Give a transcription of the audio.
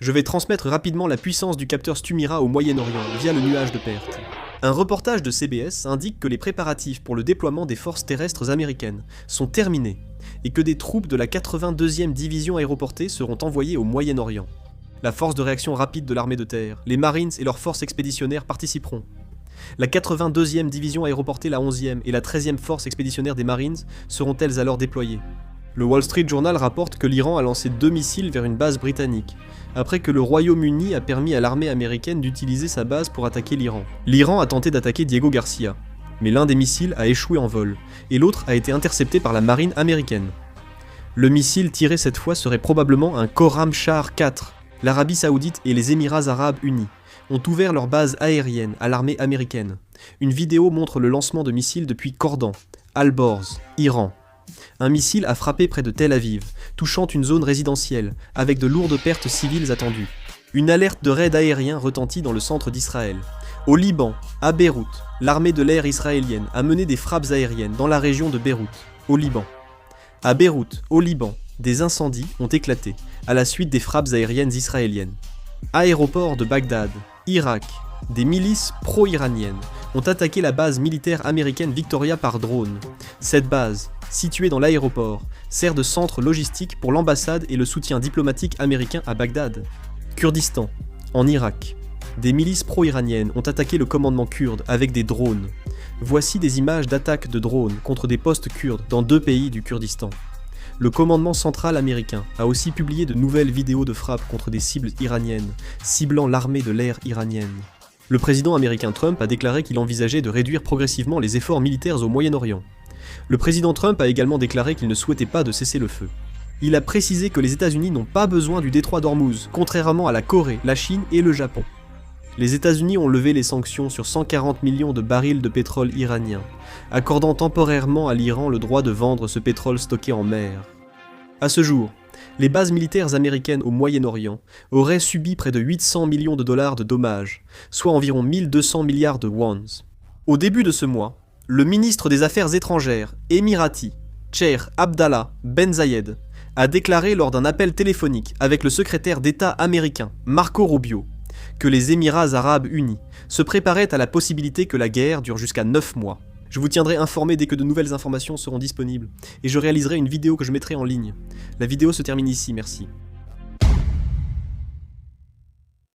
Je vais transmettre rapidement la puissance du capteur Stumira au Moyen-Orient via le nuage de pertes. Un reportage de CBS indique que les préparatifs pour le déploiement des forces terrestres américaines sont terminés et que des troupes de la 82e division aéroportée seront envoyées au Moyen-Orient. La force de réaction rapide de l'armée de terre, les Marines et leurs forces expéditionnaires participeront. La 82e division aéroportée, la 11e et la 13e force expéditionnaire des Marines seront-elles alors déployées. Le Wall Street Journal rapporte que l'Iran a lancé 2 missiles vers une base britannique, après que le Royaume-Uni a permis à l'armée américaine d'utiliser sa base pour attaquer l'Iran. L'Iran a tenté d'attaquer Diego Garcia, mais l'un des missiles a échoué en vol, et l'autre a été intercepté par la marine américaine. Le missile tiré cette fois serait probablement un Khorramshahr 4. L'Arabie Saoudite et les Émirats Arabes Unis ont ouvert leur base aérienne à l'armée américaine. Une vidéo montre le lancement de missiles depuis Cordan, Al-Borz, Iran. Un missile a frappé près de Tel Aviv, touchant une zone résidentielle, avec de lourdes pertes civiles attendues. Une alerte de raid aérien retentit dans le centre d'Israël. Au Liban, à Beyrouth, l'armée de l'air israélienne a mené des frappes aériennes dans la région de Beyrouth, au Liban. À Beyrouth, au Liban, des incendies ont éclaté, à la suite des frappes aériennes israéliennes. Aéroport de Bagdad, Irak, des milices pro-iraniennes ont attaqué la base militaire américaine Victoria par drone. Cette base, située dans l'aéroport, sert de centre logistique pour l'ambassade et le soutien diplomatique américain à Bagdad. Kurdistan, en Irak. Des milices pro-iraniennes ont attaqué le commandement kurde avec des drones. Voici des images d'attaques de drones contre des postes kurdes dans 2 pays du Kurdistan. Le commandement central américain a aussi publié de nouvelles vidéos de frappes contre des cibles iraniennes, ciblant l'armée de l'air iranienne. Le président américain Trump a déclaré qu'il envisageait de réduire progressivement les efforts militaires au Moyen-Orient. Le président Trump a également déclaré qu'il ne souhaitait pas de cessez-le-feu. Il a précisé que les États-Unis n'ont pas besoin du détroit d'Ormuz, contrairement à la Corée, la Chine et le Japon. Les États-Unis ont levé les sanctions sur 140 millions de barils de pétrole iranien, accordant temporairement à l'Iran le droit de vendre ce pétrole stocké en mer. À ce jour, les bases militaires américaines au Moyen-Orient auraient subi près de 800 millions de dollars de dommages, soit environ 1200 milliards de wons. Au début de ce mois, le ministre des Affaires étrangères émirati, Cheikh Abdallah Ben Zayed, a déclaré lors d'un appel téléphonique avec le secrétaire d'État américain, Marco Rubio, que les Émirats Arabes Unis se préparaient à la possibilité que la guerre dure jusqu'à 9 mois. Je vous tiendrai informé dès que de nouvelles informations seront disponibles, et je réaliserai une vidéo que je mettrai en ligne. La vidéo se termine ici, merci.